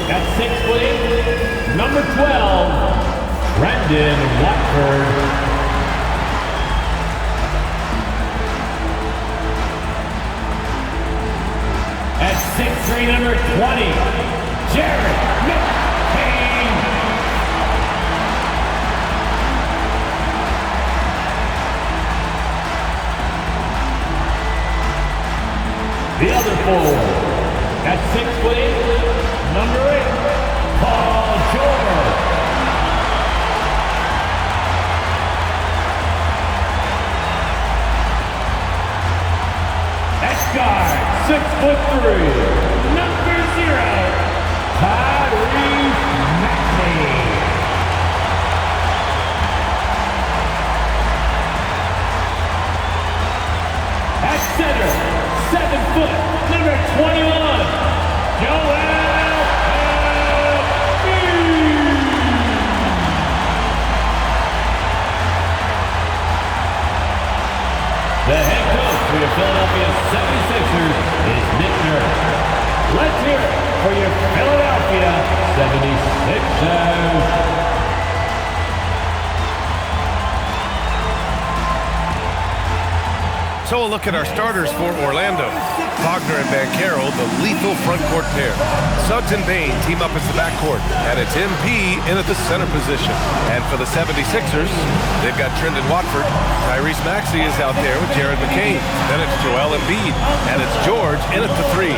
At 6'8", number 12, Brendan Watford. At 6'3", number 20, Jared McCain. The other forward, at 6'8", number 8, Paul George. At guard, 6'3", number 0, Tyrese Maxey. At center, 7 foot, number 21, Joel Embiid. The head coach for your Philadelphia 76ers is Nick Nurse. Let's hear it for your Philadelphia 76ers. So a look at our starters for Orlando. Wagner and Banchero, the lethal front court pair. Suggs and Bane team up as the backcourt, and it's MP in at the center position. And for the 76ers, they've got Trendon Watford. Tyrese Maxey is out there with Jared McCain. Then it's Joel Embiid, and it's George in at the 3.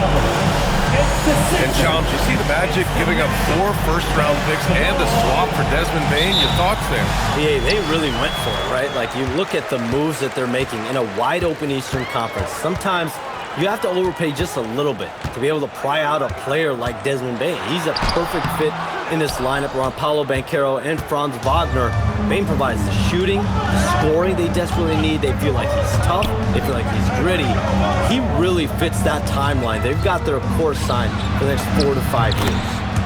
And Shams, you see the Magic giving up 4 first-round picks and a swap for Desmond Bane. Your thoughts there? Yeah, they really went for it, right? Like, you look at the moves that they're making in a wide-open Eastern Conference. Sometimes you have to overpay just a little bit to be able to pry out a player like Desmond Bane. He's a perfect fit in this lineup around Paolo Banchero and Franz Wagner. Bane provides the shooting, the scoring they desperately need. They feel like he's tough. They feel like he's gritty. He really fits that timeline. They've got their course signed for the next 4 to 5 years.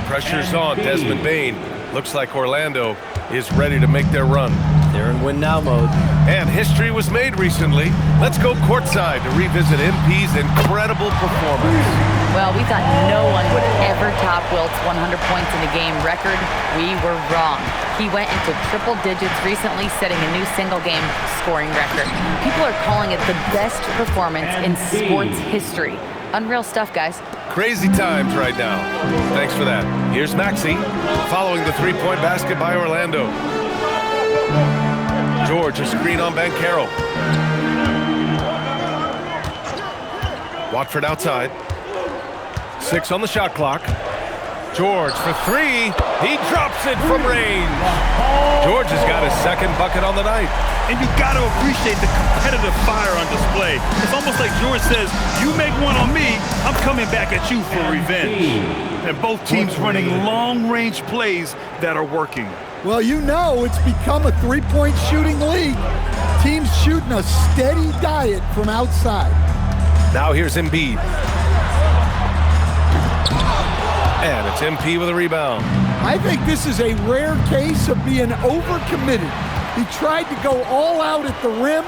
Pressure's on Desmond Bane. Looks like Orlando is ready to make their run. They're in win-now mode. And history was made recently. Let's go courtside to revisit MP's incredible performance. Well, we thought no one would ever top Wilt's 100 points in a game record. We were wrong. He went into triple digits recently, setting a new single-game scoring record. People are calling it the best performance in sports history. Unreal stuff, guys. Crazy times right now. Thanks for that. Here's Maxey, following the three-point basket by Orlando. George, a screen on Banchero. Watford outside. 6 on the shot clock. George for 3. He drops it from range. George has got his second bucket on the night. And you got to appreciate the competitive fire on display. It's almost like George says, you make one on me, I'm coming back at you for revenge. And both teams running long-range plays that are working. Well, you know it's become a three-point shooting league. Teams shooting a steady diet from outside. Now here's Embiid. And it's MP with a rebound. I think this is a rare case of being overcommitted. He tried to go all out at the rim,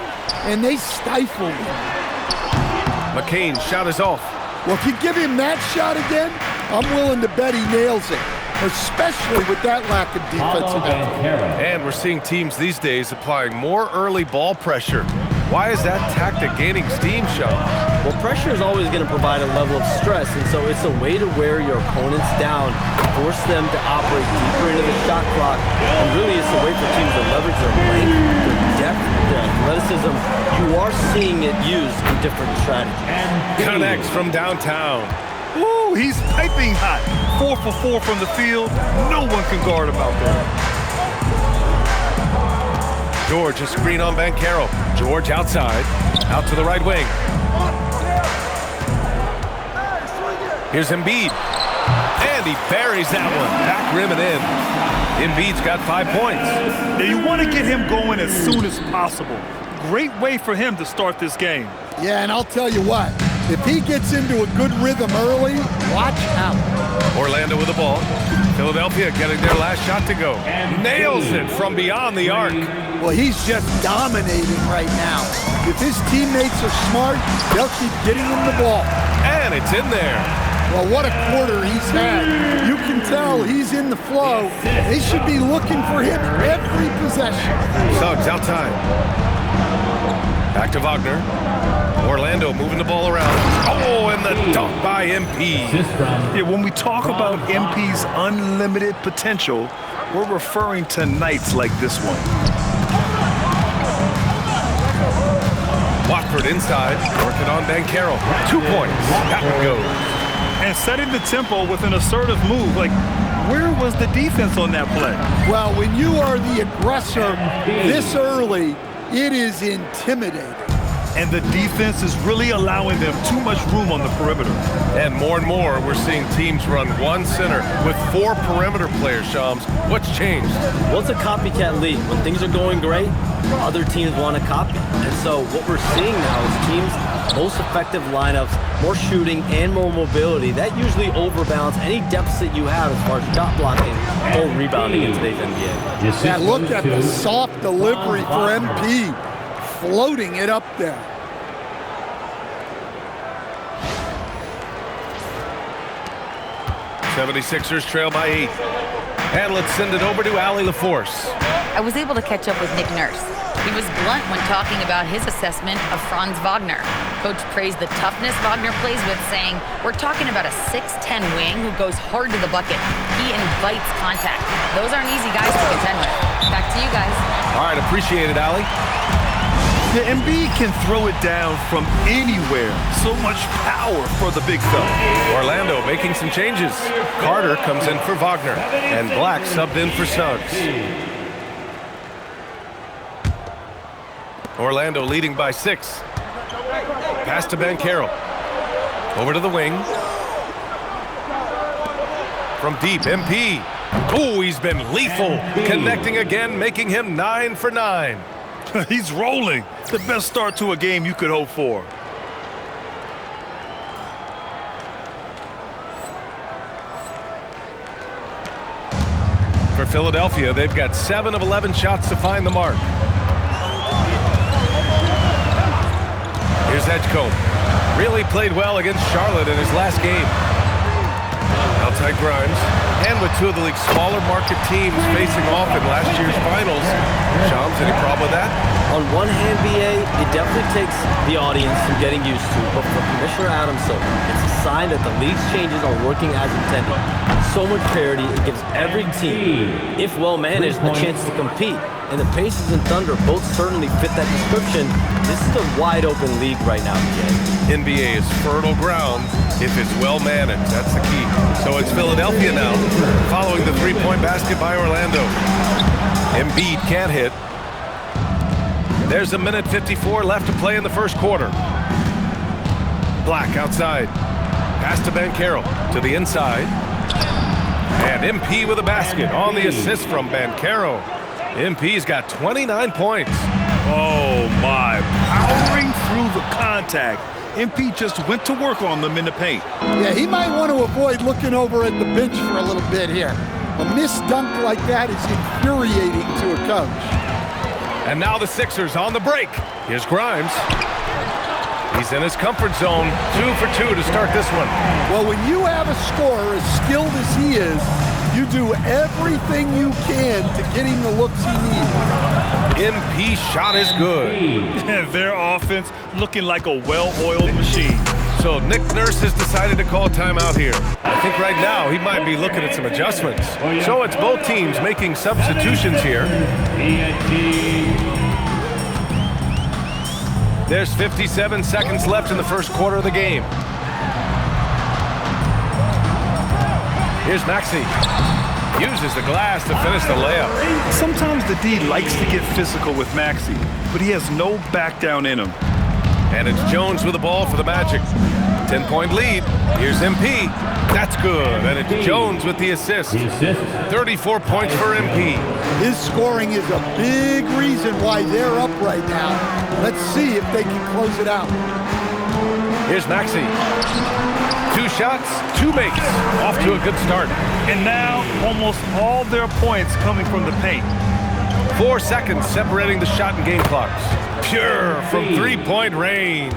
and they stifled him. McCain's shot is off. Well, if you give him that shot again, I'm willing to bet he nails it, especially with that lack of defensive effort. And we're seeing teams these days applying more early ball pressure. Why is that tactic gaining steam, Sean? Well, pressure is always going to provide a level of stress, and so it's a way to wear your opponents down, force them to operate deeper into the shot clock, and really it's a way for teams to leverage their length, their depth, their athleticism. You are seeing it used in different strategies. Connects from downtown. Woo, he's piping hot. 4 for 4 from the field. No one can guard him out there. George, a screen on Banchero. George outside, out to the right wing. Here's Embiid. And he buries that one. Back rim and in. Embiid's got 5 points. Now you want to get him going as soon as possible. Great way for him to start this game. Yeah, and I'll tell you what. If he gets into a good rhythm early, watch out. Orlando with the ball. Philadelphia getting their last shot to go. Nails it from beyond the arc. Well, he's just dominating right now. If his teammates are smart, they'll keep getting him the ball. And it's in there. Well, what a quarter he's had. You can tell he's in the flow. They should be looking for him every possession. Suggs outside. Back to Wagner. Orlando moving the ball around. Oh, and the dunk by MP. Yeah, when we talk about MP's unlimited potential, we're referring to nights like this one. Watford inside, working on Banchero. 2 points. That one goes. And setting the tempo with an assertive move. Like, where was the defense on that play? Well, when you are the aggressor this early, it is intimidating. And the defense is really allowing them too much room on the perimeter. And more, we're seeing teams run one center with 4 perimeter players, Shams. What's changed? Well, it's a copycat league. When things are going great, other teams want to copy. And so what we're seeing now is teams, most effective lineups, more shooting and more mobility. That usually overbalance any deficit you have as far as shot blocking or rebounding in today's NBA. And look at the soft delivery for MP. Floating it up there. '76ers trail by 8. And let's send it over to Allie LaForce. I was able to catch up with Nick Nurse. He was blunt when talking about his assessment of Franz Wagner. Coach praised the toughness Wagner plays with, saying, "We're talking about a 6'10" wing who goes hard to the bucket. He invites contact. Those aren't easy guys to contend with." Back to you guys. All right, appreciate it, Allie. The Embiid can throw it down from anywhere. So much power for the big fella. Orlando making some changes. Carter comes in for Wagner, and Black subbed in for Suggs. Orlando leading by 6. Pass to Banchero. Over to the wing. From deep, MP. Oh, he's been lethal. Connecting again, making him 9 for 9. He's rolling. The best start to a game you could hope for. For Philadelphia, they've got 7 of 11 shots to find the mark. Here's Edgecombe. Really played well against Charlotte in his last game. Outside Grimes. And with 2 of the league's smaller market teams facing off in last year's finals. Shams, any problem with that? On one hand, BA, it definitely takes the audience some getting used to, but for Commissioner Adam Silver, it's a sign that the league's changes are working as intended. So much parity, it gives every team, if well managed, a chance to compete. And the Pacers and Thunder both certainly fit that description. This is a wide open league right now, BA. NBA is fertile ground if it's well managed. That's the key. So it's Philadelphia now, following the 3-point basket by Orlando. Embiid can't hit. There's a minute 54 left to play in the first quarter. Black outside. Pass to Banchero to the inside. And MP with a basket on the assist from Banchero. MP's got 29 points. Oh, my. Powering through the contact. MP just went to work on them in the paint. Yeah, he might want to avoid looking over at the bench for a little bit here. A missed dunk like that is infuriating to a coach. And now the Sixers on the break. Here's Grimes. He's in his comfort zone. 2 for 2 to start this one. Well, when you have a scorer as skilled as he is, you do everything you can to get him the looks he needs. MP shot is good. And their offense looking like a well-oiled machine. So Nick Nurse has decided to call timeout here. I think right now he might be looking at some adjustments. So it's both teams making substitutions here. There's 57 seconds left in the first quarter of the game. Here's Maxey. Uses the glass to finish the layup. Sometimes the D likes to get physical with Maxey, but he has no back down in him. And it's Jones with the ball for the Magic. 10-point lead. Here's MP. That's good. And it's Jones with the assist. 34 points for MP. His scoring is a big reason why they're up right now. Let's see if they can close it out. Here's Maxey. 2 shots, 2 makes. Off to a good start. And now almost all their points coming from the paint. 4 seconds separating the shot and game clocks. Pure from 3-point range.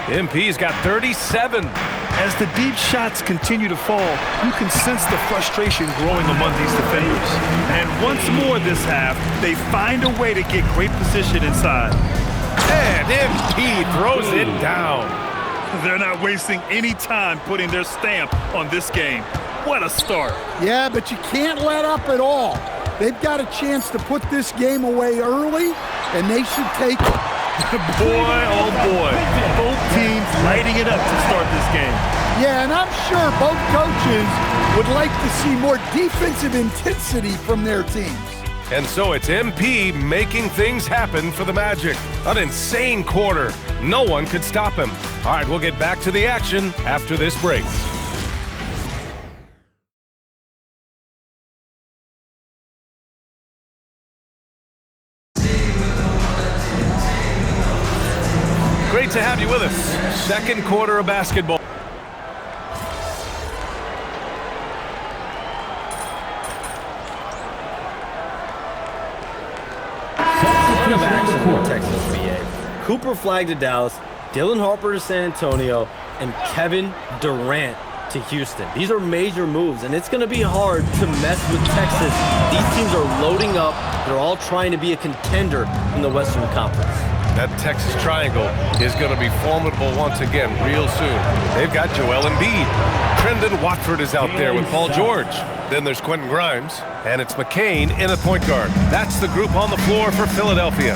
MP's got 37. As the deep shots continue to fall, you can sense the frustration growing among these defenders. And once more this half, they find a way to get great position inside. And MP throws it down. They're not wasting any time putting their stamp on this game. What a start. Yeah, but you can't let up at all. They've got a chance to put this game away early, and they should take it. Boy, oh boy. Both teams lighting it up to start this game. Yeah, and I'm sure both coaches would like to see more defensive intensity from their teams. And so it's MP making things happen for the Magic. An insane quarter. No one could stop him. All right, we'll get back to the action after this break. Great to have you with us. Second quarter of basketball. Of action for Texas VA. Cooper Flagg to Dallas, Dylan Harper to San Antonio, and Kevin Durant to Houston. These are major moves, and it's going to be hard to mess with Texas. These teams are loading up. They're all trying to be a contender in the Western Conference. That Texas Triangle is going to be formidable once again real soon. They've got Joel Embiid. Trendon Watford is out there with Paul George. Then there's Quentin Grimes, and it's McCain in at point guard. That's the group on the floor for Philadelphia.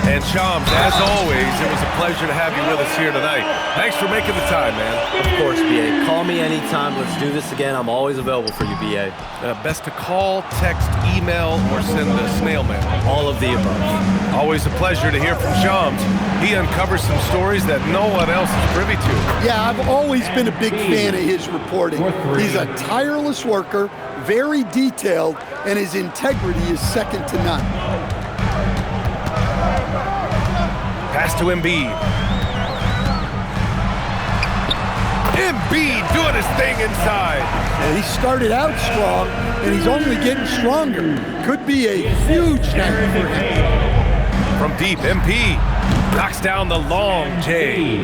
And Shams, as always, it was a pleasure to have you with us here tonight. Thanks for making the time, man. Of course, BA. Call me anytime. Let's do this again. I'm always available for you, BA. Best to call, text, email, or send a snail mail. All of the above. Always a pleasure to hear from Shams. He uncovers some stories that no one else is privy to. Yeah, I've always been a big fan of his reporting. He's a tireless worker, very detailed, and his integrity is second to none. Pass to Embiid. Embiid doing his thing inside. And he started out strong, and he's only getting stronger. Could be a huge night for him. From deep, MP knocks down the long J.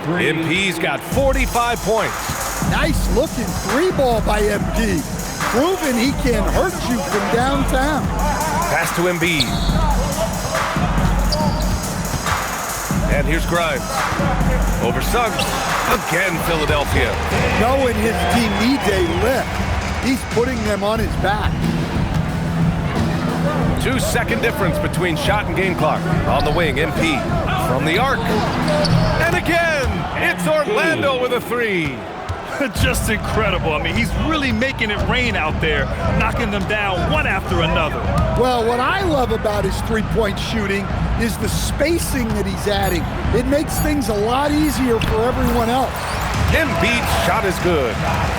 MP's got 45 points. Nice looking three ball by MP. Proving he can hurt you from downtown. Pass to Embiid. And here's Grimes. Over Suggs. Again, Philadelphia. Knowing his team needs a lift, he's putting them on his back. 2-second difference between shot and game clock. On the wing, MP from the arc. And again, it's Orlando with a three. Just incredible. I mean, he's really making it rain out there, knocking them down one after another. Well, what I love about his three-point shooting is the spacing that he's adding. It makes things a lot easier for everyone else. Embiid's shot is good.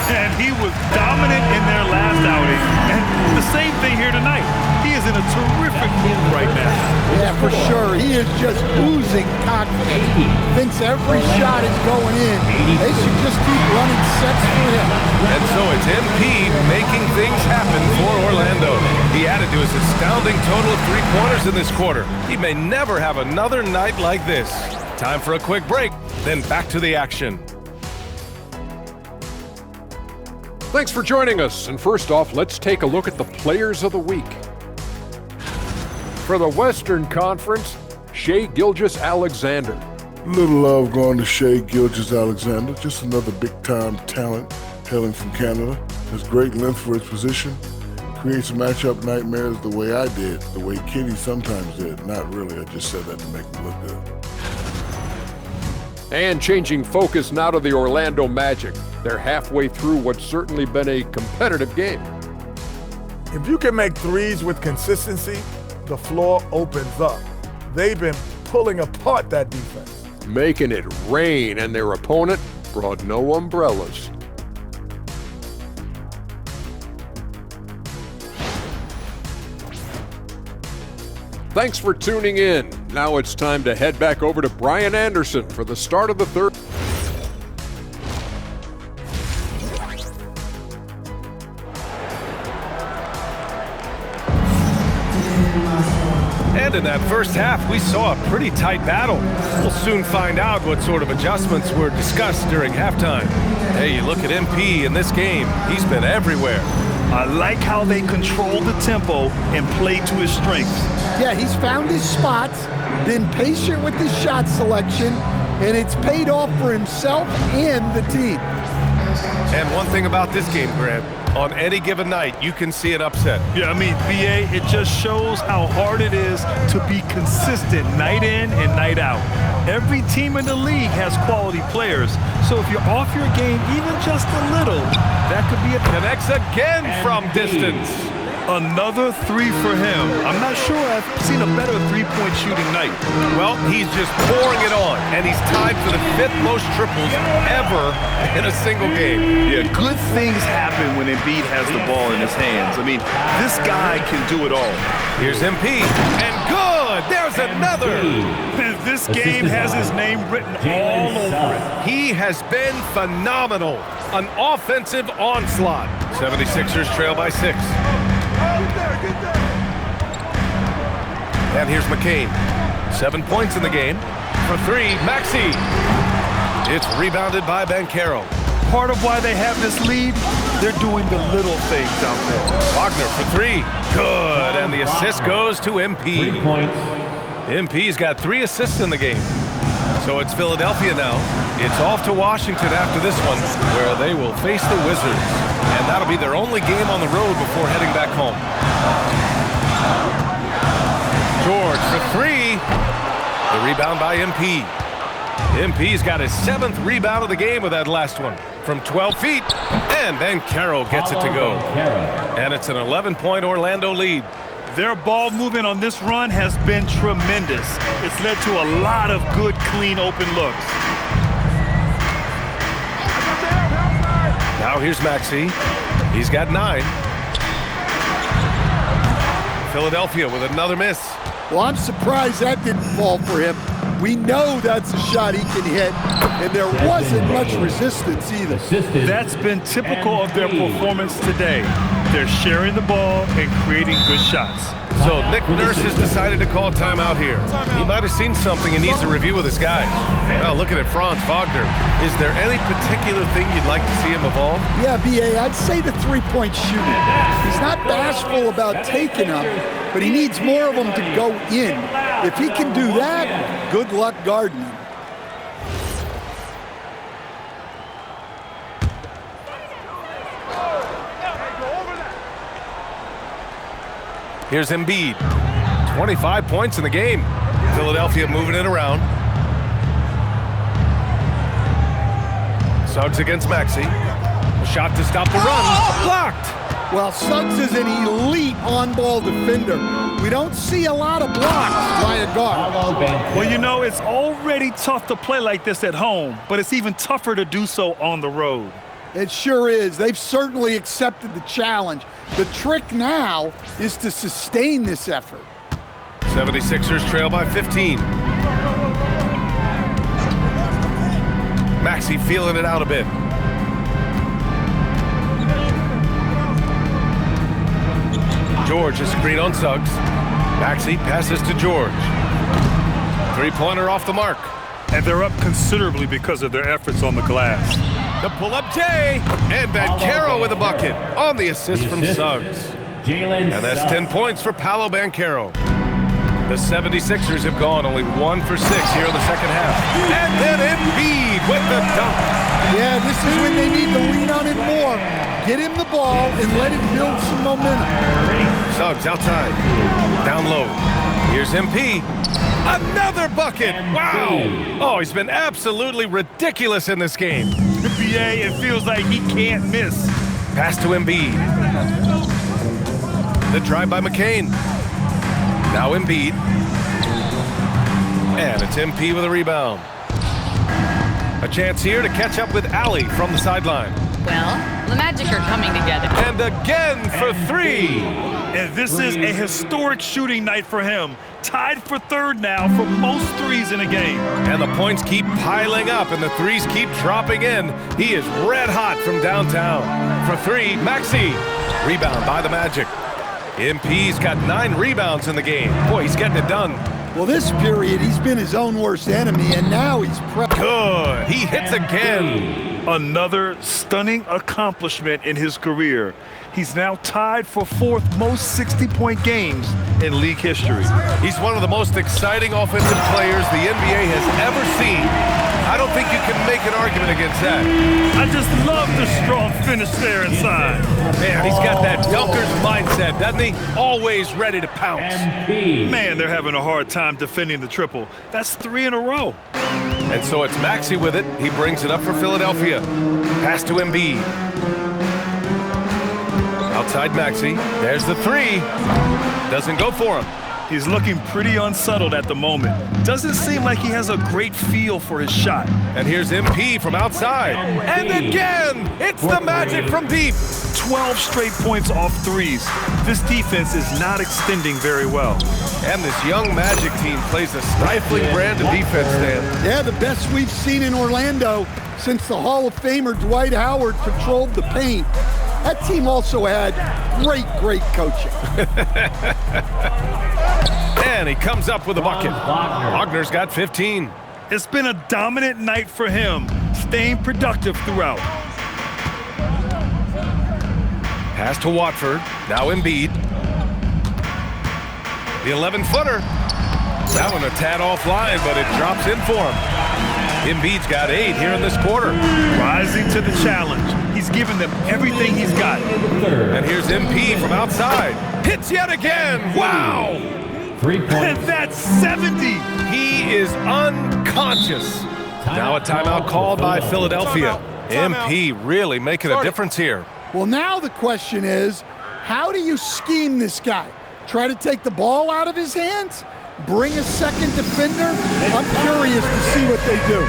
And he was dominant in their last outing. And the same thing here tonight. He is in a terrific mood right now. Yeah, for sure. He is just oozing confidence. Thinks every shot is going in. They should just keep running sets for him. And so it's MP making things happen for Orlando. He added to his astounding total of three-pointers in this quarter. He may never have another night like this. Time for a quick break, then back to the action. Thanks for joining us. And first off, let's take a look at the Players of the Week. For the Western Conference, Shai Gilgeous-Alexander. Little love going to Shai Gilgeous-Alexander, just another big-time talent hailing from Canada. Has great length for his position, creates matchup nightmares the way I did, the way Kitty sometimes did. Not really, I just said that to make me look good. And changing focus now to the Orlando Magic. They're halfway through what's certainly been a competitive game. If you can make threes with consistency, the floor opens up. They've been pulling apart that defense. Making it rain, and their opponent brought no umbrellas. Thanks for tuning in. Now it's time to head back over to Brian Anderson for the start of the third. And in that first half, we saw a pretty tight battle. We'll soon find out what sort of adjustments were discussed during halftime. Hey, you look at MP in this game, he's been everywhere. I like how they control the tempo and play to his strengths. Yeah, he's found his spots, been patient with his shot selection, and it's paid off for himself and the team. And one thing about this game, Grant, on any given night, you can see an upset. Yeah, I mean, BA, it just shows how hard it is to be consistent night in and night out. Every team in the league has quality players, so if you're off your game even just a little, that could be a... Connects again from distance. Another three for him. I'm not sure I've seen a better three-point shooting night. Well, he's just pouring it on, and he's tied for the 5th most triples ever in a single game. Yeah, good things happen when Embiid has the ball in his hands. I mean, this guy can do it all. Here's MP, and good! There's another! This game has his name written all over it. He has been phenomenal. An offensive onslaught. 76ers trail by 6. And here's McCain. 7 points in the game. For 3, Maxey. It's rebounded by Banchero. Part of why they have this lead, they're doing the little things out there. Wagner for 3. Good. And the assist goes to MP. 3 points. MP's got 3 assists in the game. So it's Philadelphia now. It's off to Washington after this one, where they will face the Wizards. And that'll be their only game on the road before heading back home. George for 3. The rebound by MP. MP's got his 7th rebound of the game with that last one. From 12 feet, and Banchero gets it to go. And it's an 11-point Orlando lead. Their ball movement on this run has been tremendous. It's led to a lot of good, clean, open looks. Now here's Maxey. He's got 9. Philadelphia with another miss. Well, I'm surprised that didn't fall for him. We know that's a shot he can hit, and there wasn't much resistance either. That's been typical of their performance today. They're sharing the ball and creating good shots. So Nick Nurse has decided to call timeout here. He might have seen something and needs to review with his guys. Well, looking at Franz Wagner, is there any particular thing you'd like to see him evolve? Yeah, B.A., I'd say the three-point shooting. He's not bashful about taking them, but he needs more of them to go in. If he can do that, good luck guarding him. Here's Embiid. 25 points in the game. Philadelphia moving it around. Suggs against Maxey. A shot to stop the run. Blocked. Well, Suggs is an elite on-ball defender. We don't see a lot of blocks by a guard. Well, you know, it's already tough to play like this at home, but it's even tougher to do so on the road. It sure is. They've certainly accepted the challenge. The trick now is to sustain this effort. 76ers trail by 15. Maxey feeling it out a bit. George is screen on Suggs. Maxey passes to George. Three-pointer off the mark. And they're up considerably because of their efforts on the glass. The pull-up J, and Banchero with a bucket on the assist from Suggs. And that's 10 points for Paolo Banchero. The 76ers have gone only 1 for 6 here in the second half. And then Embiid with the dunk. Yeah, this is when they need to lean on it more. Get him the ball and let him build some momentum. Suggs outside, down low. Here's MP. Another bucket! Wow! Oh, he's been absolutely ridiculous in this game. BA, it feels like he can't miss. Pass to Embiid. The drive by McCain. Now Embiid. And it's MP with a rebound. A chance here to catch up with Allie from the sideline. Well, the Magic are coming together. And again for 3. And this is a historic shooting night for him. Tied for 3rd now for most threes in a game. And the points keep piling up and the threes keep dropping in. He is red hot from downtown. For 3, Maxey. Rebound by the Magic. MP's got 9 rebounds in the game. Boy, he's getting it done. Well, this period, he's been his own worst enemy, and now he's Good. He hits again. Another stunning accomplishment in his career. He's now tied for 4th most 60-point games in league history. He's one of the most exciting offensive players the NBA has ever seen. I don't think you can make an argument against that. I just love the strong finish there inside. Man, he's got that dunker's mindset, doesn't he? Always ready to pounce. Man, they're having a hard time defending the triple. That's 3 in a row. And so it's Maxey with it. He brings it up for Philadelphia. Pass to Embiid. Outside Maxey. There's the 3. Doesn't go for him. He's looking pretty unsettled at the moment. Doesn't seem like he has a great feel for his shot. And here's MP from outside. And again, it's the Magic from deep. 12 straight points off threes. This defense is not extending very well. And this young Magic team plays a stifling brand of defense, Dan. Yeah, the best we've seen in Orlando since the Hall of Famer Dwight Howard patrolled the paint. That team also had great coaching. And he comes up with a bucket. Wagner's got 15. It's been a dominant night for him, staying productive throughout. Pass to Watford. Now Embiid. The 11-footer. That one a tad offline, but it drops in for him. Embiid's got 8 here in this quarter. Rising to the challenge. He's given them everything he's got. And here's MP from outside. Hits yet again. Wow. 3 points. And that's 70. He is unconscious. Now a timeout called by Philadelphia. MP really making a difference here. Well, now the question is, how do you scheme this guy? Try to take the ball out of his hands? Bring a second defender? I'm curious to see what they do.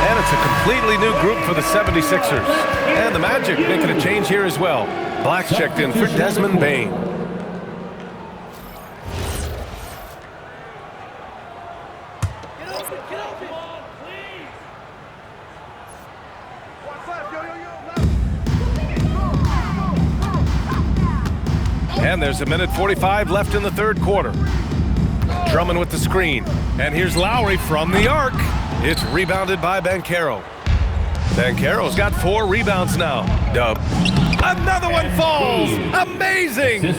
And it's a completely new group for the 76ers. And the Magic making a change here as well. Black's checked in for Desmond Bane. And there's 1:45 left in the third quarter. Drummond with the screen. And here's Lowry from the arc. It's rebounded by Banchero. Banchero's got 4 rebounds now. Dub. Another one falls. Amazing.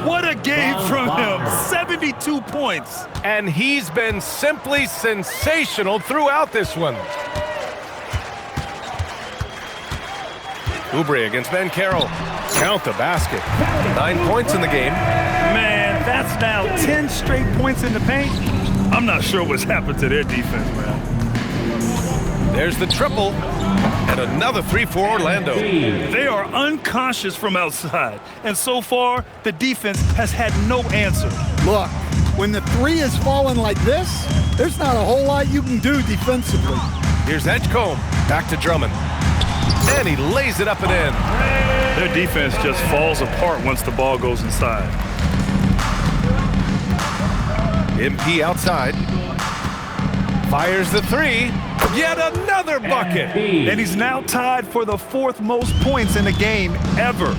What a game from him. 72 points. And he's been simply sensational throughout this one. Oubre against Banchero. Count the basket. 9 points in the game. Man, that's now 10 straight points in the paint. I'm not sure what's happened to their defense, man. There's the triple. And another 3 for Orlando. They are unconscious from outside. And so far, the defense has had no answer. Look, when the 3 is falling like this, there's not a whole lot you can do defensively. Here's Edgecombe. Back to Drummond. And he lays it up and in. Their defense just falls apart once the ball goes inside. MP outside. Fires the 3. Yet another bucket. And he's now tied for the 4th most points in the game ever.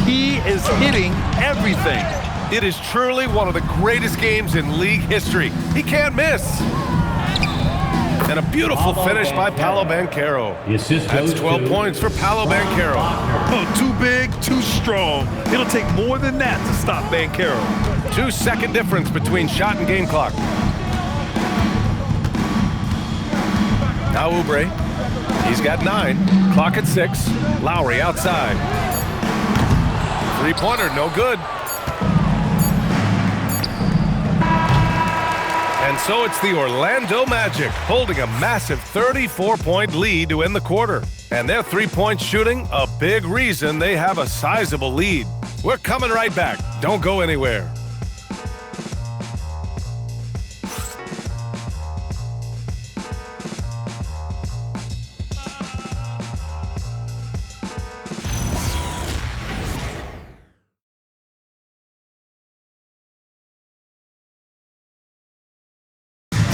He is hitting everything. It is truly one of the greatest games in league history. He can't miss. And a beautiful finish by Paolo Banchero. That's 12 points for Paolo Banchero. Oh, too big, too strong. It'll take more than that to stop Banchero. 2-second difference between shot and game clock. Now Oubre. He's got 9. Clock at 6. Lowry outside. 3-pointer, no good. And so it's the Orlando Magic holding a massive 34-point lead to end the quarter. And their 3-point shooting, a big reason they have a sizable lead. We're coming right back. Don't go anywhere.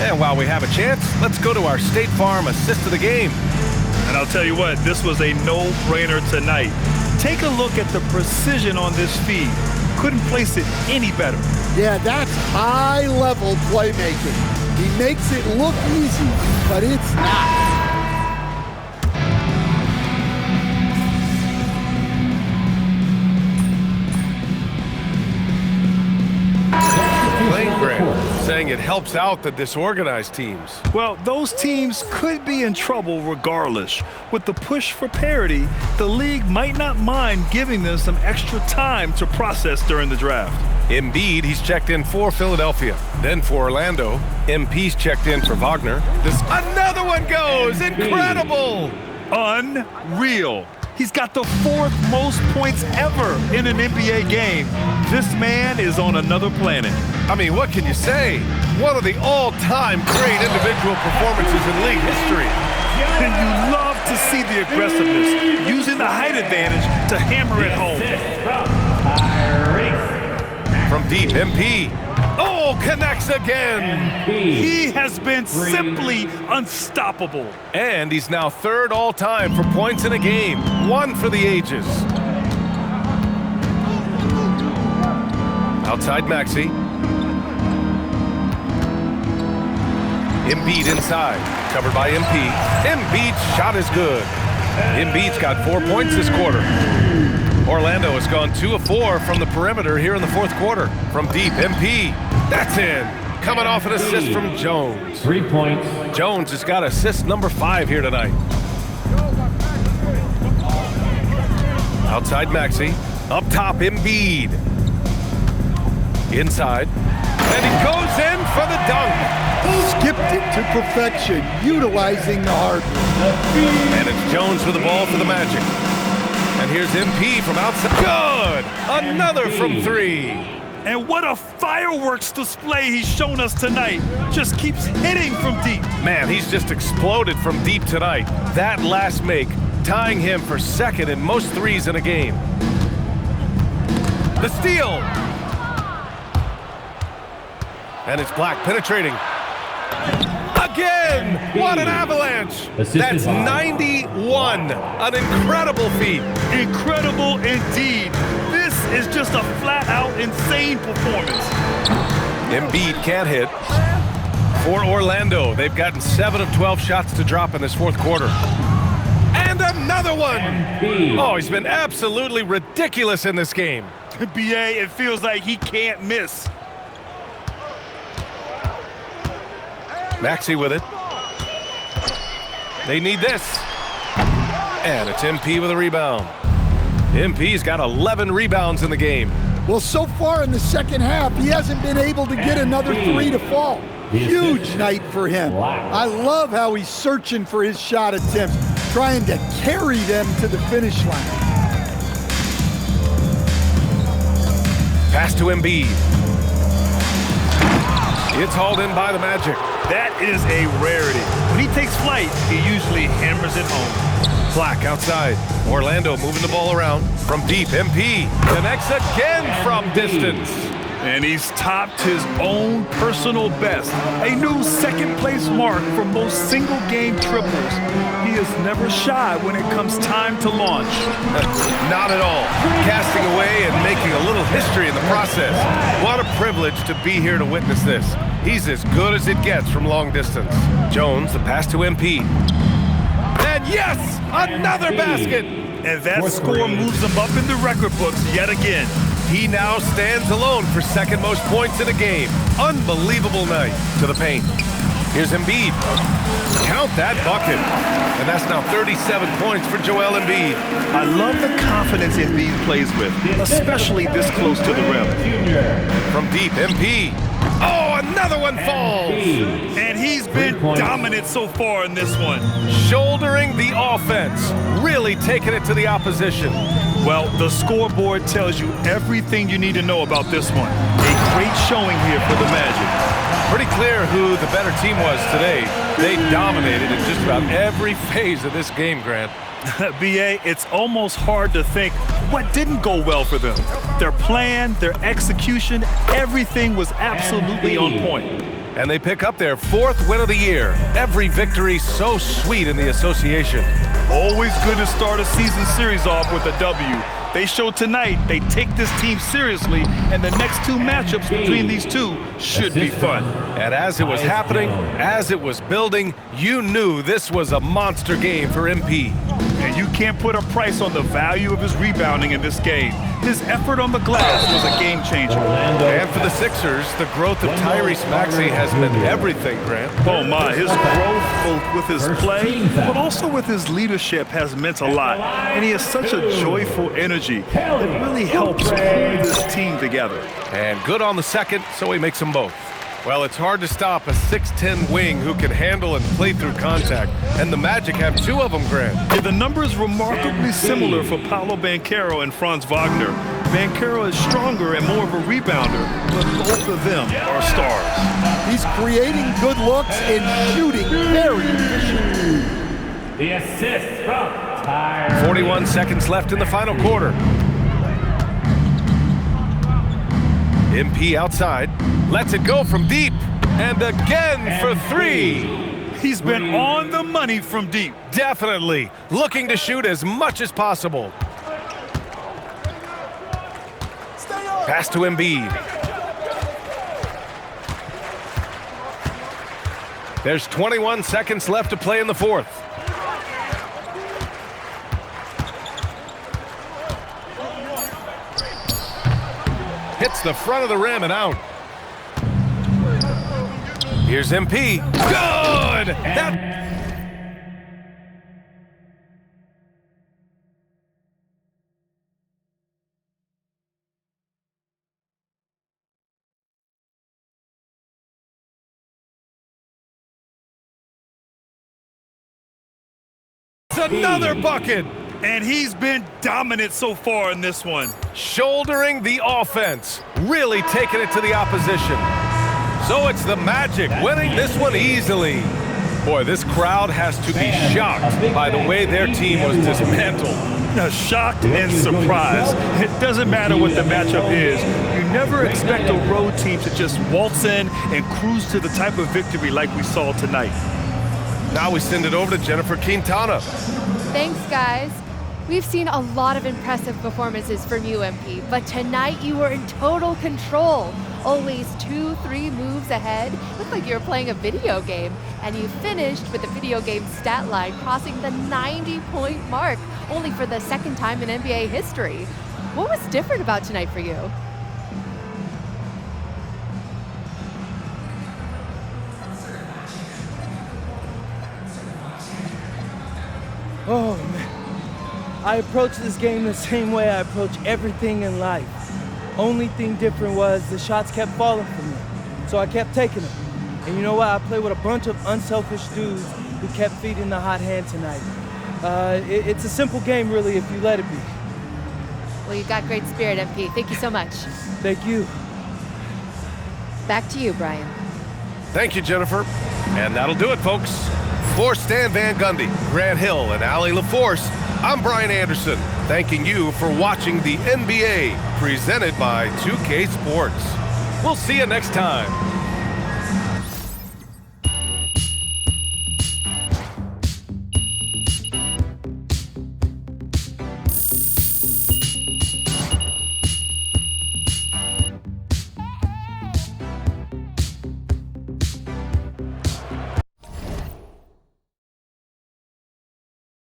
And while we have a chance, let's go to our State Farm assist of the game. And I'll tell you what, this was a no-brainer tonight. Take a look at the precision on this feed. Couldn't place it any better. Yeah, that's high-level playmaking. He makes it look easy, but it's not. Saying it helps out the disorganized teams. Well, those teams could be in trouble regardless. With the push for parity, the league might not mind giving them some extra time to process during the draft. Embiid, he's checked in for Philadelphia. Then for Orlando. MP's checked in for Wagner. Another one goes! Incredible! Unreal. He's got the 4th most points ever in an NBA game. This man is on another planet. I mean, what can you say? One of the all-time great individual performances in league history. And you love to see the aggressiveness, using the height advantage to hammer it home. From deep, MP. Oh, connects again. He has been simply unstoppable. And he's now 3rd all-time for points in a game. 1 for the ages. Outside Maxey. Embiid inside, covered by MP. Embiid's shot is good. Embiid's got 4 points this quarter. Orlando has gone 2 of 4 from the perimeter here in the 4th quarter. From deep, MP. That's in. Coming off an assist from Jones. 3 points. Jones has got assist number 5 here tonight. Outside Maxey. Up top, Embiid. Inside. And he goes in for the dunk. Skipped it to perfection, utilizing the hardware. And it's Jones with the ball for the Magic. And here's MP from outside. Good! Another from 3. And what a fireworks display he's shown us tonight. Just keeps hitting from deep. Man, he's just exploded from deep tonight. That last make, tying him for 2nd in most threes in a game. The steal! And it's Black penetrating. Again! What an avalanche! That's 91. An incredible feat. Incredible indeed. This is just a flat-out insane performance. Embiid can't hit. For Orlando, they've gotten 7 of 12 shots to drop in this 4th quarter. And another one! Oh, he's been absolutely ridiculous in this game. BA, it feels like he can't miss. Maxey with it. They need this. And it's MP with a rebound. MP's got 11 rebounds in the game. Well, so far in the 2nd half, he hasn't been able to get another 3 to fall. Huge night for him. I love how he's searching for his shot attempts, trying to carry them to the finish line. Pass to Embiid. It's hauled in by the Magic. That is a rarity. When he takes flight, he usually hammers it home. Black outside. Orlando moving the ball around. From deep, MP connects again from distance. And he's topped his own personal best. A new 2nd place mark for most single-game triples. He is never shy when it comes time to launch. Not at all. Casting away and making a little history in the process. What a privilege to be here to witness this. He's as good as it gets from long distance. Jones, the pass to MP. And yes, another basket. And that score moves him up in the record books yet again. He now stands alone for 2nd most points in a game. Unbelievable night. To the paint. Here's Embiid. Count that bucket. And that's now 37 points for Joel Embiid. I love the confidence Embiid plays with, especially this close to the rim. From deep, MP. Oh, another one falls. And he's been dominant so far in this one. Shouldering the offense. Really taking it to the opposition. Well, the scoreboard tells you everything you need to know about this one. A great showing here for the Magic. Pretty clear who the better team was today. They dominated in just about every phase of this game, Grant. BA, it's almost hard to think what didn't go well for them. Their plan, their execution, everything was absolutely on point. And they pick up their 4th win of the year. Every victory so sweet in the association. Always good to start a season series off with a W. They showed tonight they take this team seriously, and the next two matchups between these two should be fun. And as it was happening, as it was building, you knew this was a monster game for MP. And you can't put a price on the value of his rebounding in this game. His effort on the glass was a game changer. And for the Sixers, the growth of Tyrese Maxey has meant everything, Grant. Oh my, his growth both with his play, but also with his leadership has meant a lot. And he has such a joyful energy that really helps hold this team together. And good on the second, so he makes them both. Well, it's hard to stop a 6'10 wing who can handle and play through contact. And the Magic have two of them, Grant. Yeah, the numbers remarkably similar for Paolo Banchero and Franz Wagner. Banchero is stronger and more of a rebounder, but both of them are stars. He's creating good looks and shooting very efficient. The assist from Tyrese. 41 seconds left in the final quarter. MP outside, lets it go from deep, and again for three. He's been on the money from deep. Definitely looking to shoot as much as possible. Pass to Embiid. There's 21 seconds left to play in the fourth. Hits the front of the rim and out. Here's MP. Good! That's another bucket! And he's been dominant so far in this one. Shouldering the offense, really taking it to the opposition. So it's the Magic winning this one easily. Boy, this crowd has to be shocked by the way their team was dismantled. Now, shocked and surprised. It doesn't matter what the matchup is. You never expect a road team to just waltz in and cruise to the type of victory like we saw tonight. Now we send it over to Jennifer Quintana. Thanks, guys. We've seen a lot of impressive performances from you, MP, but tonight you were in total control. Always 2-3 moves ahead. Looked like you were playing a video game. And you finished with the video game stat line crossing the 90-point mark, only for the second time in NBA history. What was different about tonight for you? Oh, man. I approached this game the same way I approach everything in life. Only thing different was the shots kept falling for me, so I kept taking them. And you know what? I played with a bunch of unselfish dudes who kept feeding the hot hand tonight. It's a simple game, really, if you let it be. Well, you got great spirit, MP. Thank you so much. Thank you. Back to you, Brian. Thank you, Jennifer. And that'll do it, folks. For Stan Van Gundy, Grant Hill, and Allie LaForce, I'm Brian Anderson, thanking you for watching the NBA, presented by 2K Sports. We'll see you next time.